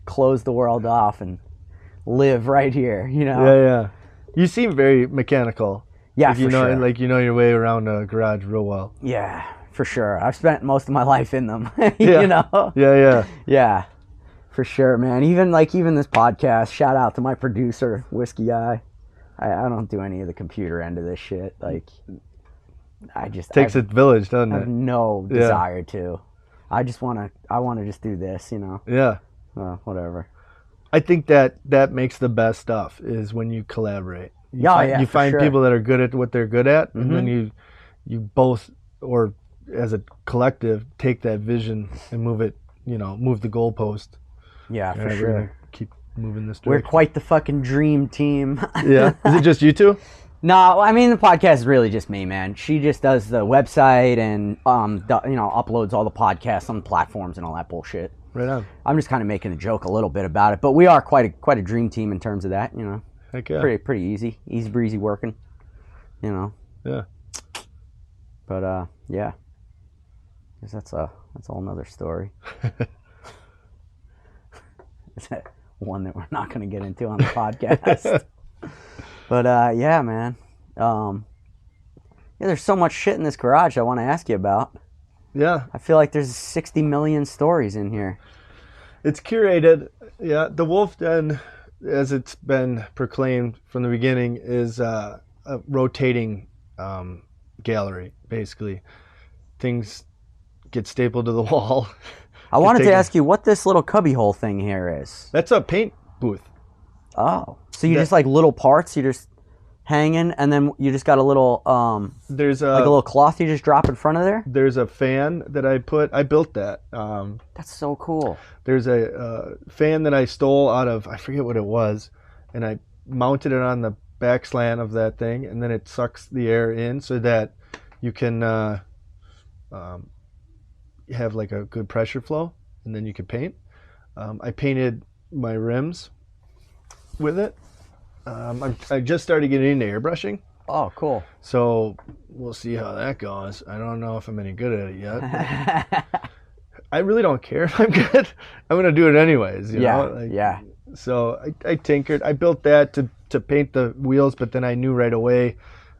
close the world off and live right here, Yeah. You seem very mechanical. Yeah, like, for sure. Like, your way around a garage real well. Yeah, for sure. I've spent most of my life in them, Yeah. Yeah, for sure, man. Even this podcast, shout out to my producer, Whiskey Eye. I don't do any of the computer end of this shit. Like, takes a village, doesn't it? I have no desire to. I want to just do this, Yeah. Whatever. I think that makes the best stuff is when you collaborate. You find people that are good at what they're good at, and then you both, or as a collective, take that vision and move it, move the goalpost. Yeah, for sure. Keep moving this direction. We're quite the fucking dream team. Yeah. Is it just you two? No, I mean, the podcast is really just me, man. She just does the website and uploads all the podcasts on the platforms and all that bullshit. Right on. I'm just kind of making a joke a little bit about it, but we are quite a dream team in terms of that, Heck yeah. Pretty easy breezy working, Yeah. But yeah, I guess that's a whole nother story. Is that one that we're not going to get into on the podcast? But yeah, man. There's so much shit in this garage I want to ask you about. Yeah. I feel like there's 60 million stories in here. It's curated. Yeah. The Wolf Den, as it's been proclaimed from the beginning, is a rotating gallery, basically. Things get stapled to the wall. I wanted to ask you what this little cubbyhole thing here is. That's a paint booth. Oh. So you just like little parts, you just hanging, and then you just got a little there's like a little cloth you just drop in front of there? There's a fan that I built that. That's so cool. There's a fan that I stole out of, I forget what it was, and I mounted it on the back slant of that thing, and then it sucks the air in so that you can have like a good pressure flow, and then you can paint. I painted my rims with it. I just started getting into airbrushing. Oh, cool. So we'll see how that goes. I don't know if I'm any good at it yet. I really don't care if I'm good. I'm going to do it anyways. You know? Yeah. So I tinkered. I built that to paint the wheels, but then I knew right away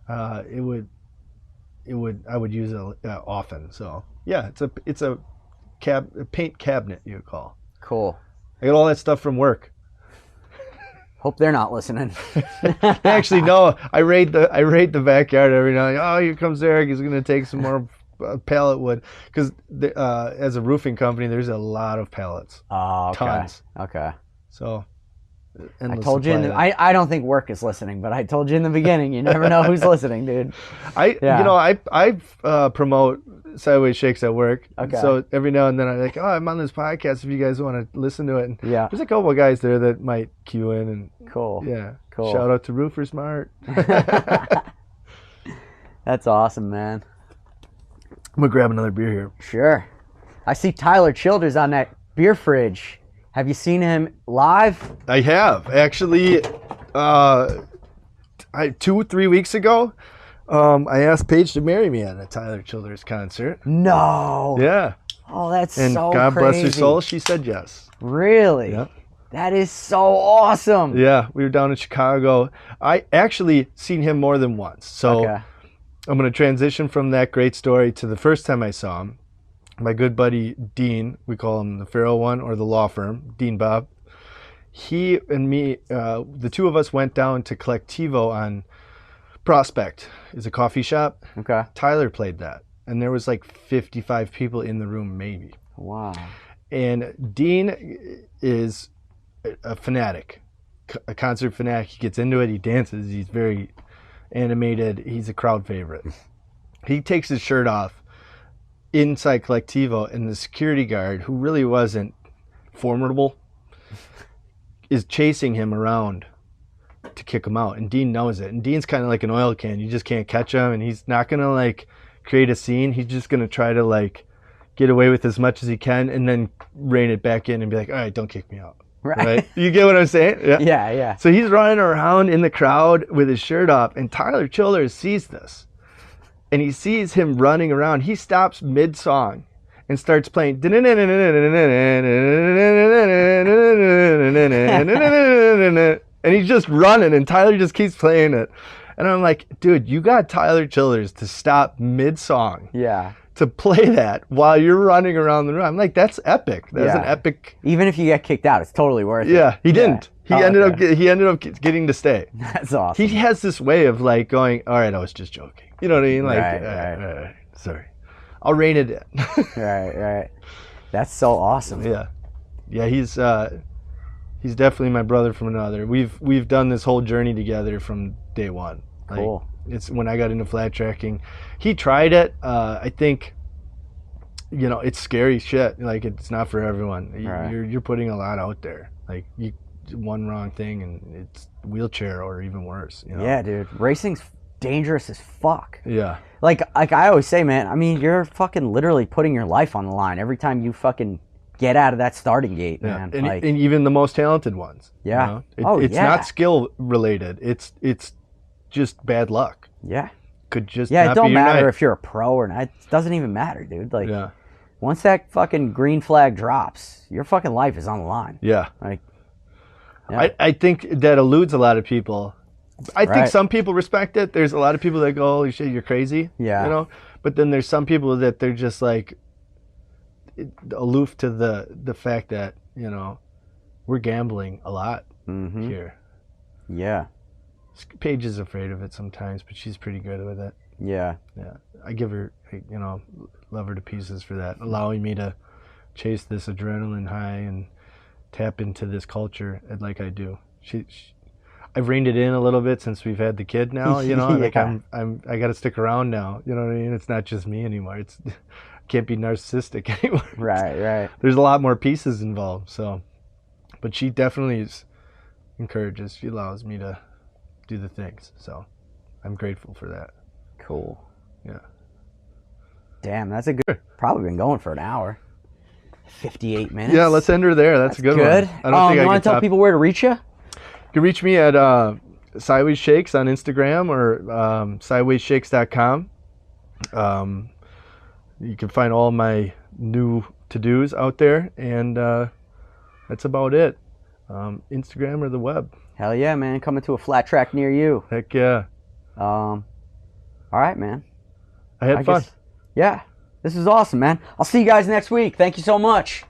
I would use it often. So yeah, it's a paint cabinet, you would call. Cool. I got all that stuff from work. Hope they're not listening. Actually, no. I raid the backyard every now and then. Oh, here comes Eric. He's going to take some more pallet wood. Because as a roofing company, there's a lot of pallets. Oh, okay. Tons. Okay. So, I told you. I don't think work is listening, but I told you in the beginning. You never know who's listening, dude. I promote Sideways Shakes at work. Okay. So every now and then I'm like, I'm on this podcast if you guys want to listen to it. And yeah. There's a couple of guys there that might cue in and cool. Yeah. Cool. Shout out to Roofer Smart. That's awesome, man. I'm gonna grab another beer here. Sure. I see Tyler Childers on that beer fridge. Have you seen him live? I have actually. 2-3 weeks ago. I asked Paige to marry me at a Tyler Childers concert. No. Yeah. Oh, that's and so God crazy. bless her soul, she said yes. Really? Yeah. That is so awesome. Yeah, we were down in Chicago. I actually seen him more than once. So Okay. I'm going to transition from that great story to the first time I saw him. My good buddy Dean, we call him the Pharaoh One or the law firm, Dean Bob. He and me, the two of us went down to Collectivo on Prospect. It's a coffee shop. Okay. Tyler played that. And there was like 55 people in the room, maybe. Wow. And Dean is a fanatic, a concert fanatic. He gets into it. He dances. He's very animated. He's a crowd favorite. He takes his shirt off inside Collectivo, and the security guard, who really wasn't formidable, is chasing him around to kick him out. And Dean knows it. And Dean's kind of like an oil can. You just can't catch him. And he's not going to like create a scene. He's just going to try to like get away with as much as he can and then rein it back in and be like, all right, don't kick me out. Right? You get what I'm saying? Yeah. Yeah, yeah. So he's running around in the crowd with his shirt off, and Tyler Childers sees this. And he sees him running around. He stops mid-song and starts playing. And he's just running, and Tyler just keeps playing it. And I'm like, dude, you got Tyler Childers to stop mid-song. Yeah. To play that while you're running around the room. I'm like, that's epic. That's an epic. Even if you get kicked out, it's totally worth it. Yeah, he didn't. He ended up getting to stay. That's awesome. He has this way of like going, all right, I was just joking. You know what I mean? Like, Right. Sorry, I'll rein it in. Right. That's so awesome. Yeah. He's definitely my brother from another. We've done this whole journey together from day one. Cool. Like, it's when I got into flat tracking. He tried it. I think, it's scary shit. Like, it's not for everyone. Right. You're putting a lot out there. Like, one wrong thing and it's wheelchair or even worse. Yeah, dude. Racing's dangerous as fuck. Yeah. Like I always say, man, I mean, you're fucking literally putting your life on the line every time you fucking get out of that starting gate, man. And even the most talented ones. Yeah. It's not skill related. It's just bad luck. Yeah. Could just it not don't be your matter night. if you're a pro or not. It doesn't even matter, dude. Like, once that fucking green flag drops, your fucking life is on the line. Yeah. Like, I think that eludes a lot of people. I think some people respect it. There's a lot of people that go, holy shit, you're crazy. Yeah. But then there's some people that they're just like aloof to the fact that, we're gambling a lot here. Yeah. Paige is afraid of it sometimes, but she's pretty good with it. Yeah. Yeah. I give her, love her to pieces for that, allowing me to chase this adrenaline high and tap into this culture like I do. I've reined it in a little bit since we've had the kid now, like I got to stick around now. You know what I mean? It's not just me anymore. I can't be narcissistic anymore. Right. There's a lot more pieces involved. So, but she definitely encourages. She allows me to do the things. So, I'm grateful for that. Cool. Yeah. Damn, that's a good. Probably been going for an hour. 58 minutes. Yeah, let's end her there. That's a good one. I don't think you want to tell people where to reach you? You can reach me at Sideways Shakes on Instagram or sidewaysshakes.com. You can find all my new to-dos out there, and that's about it. Instagram or the web. Hell yeah, man. Coming to a flat track near you. Heck yeah. All right, man. I had fun. Yeah. This is awesome, man. I'll see you guys next week. Thank you so much.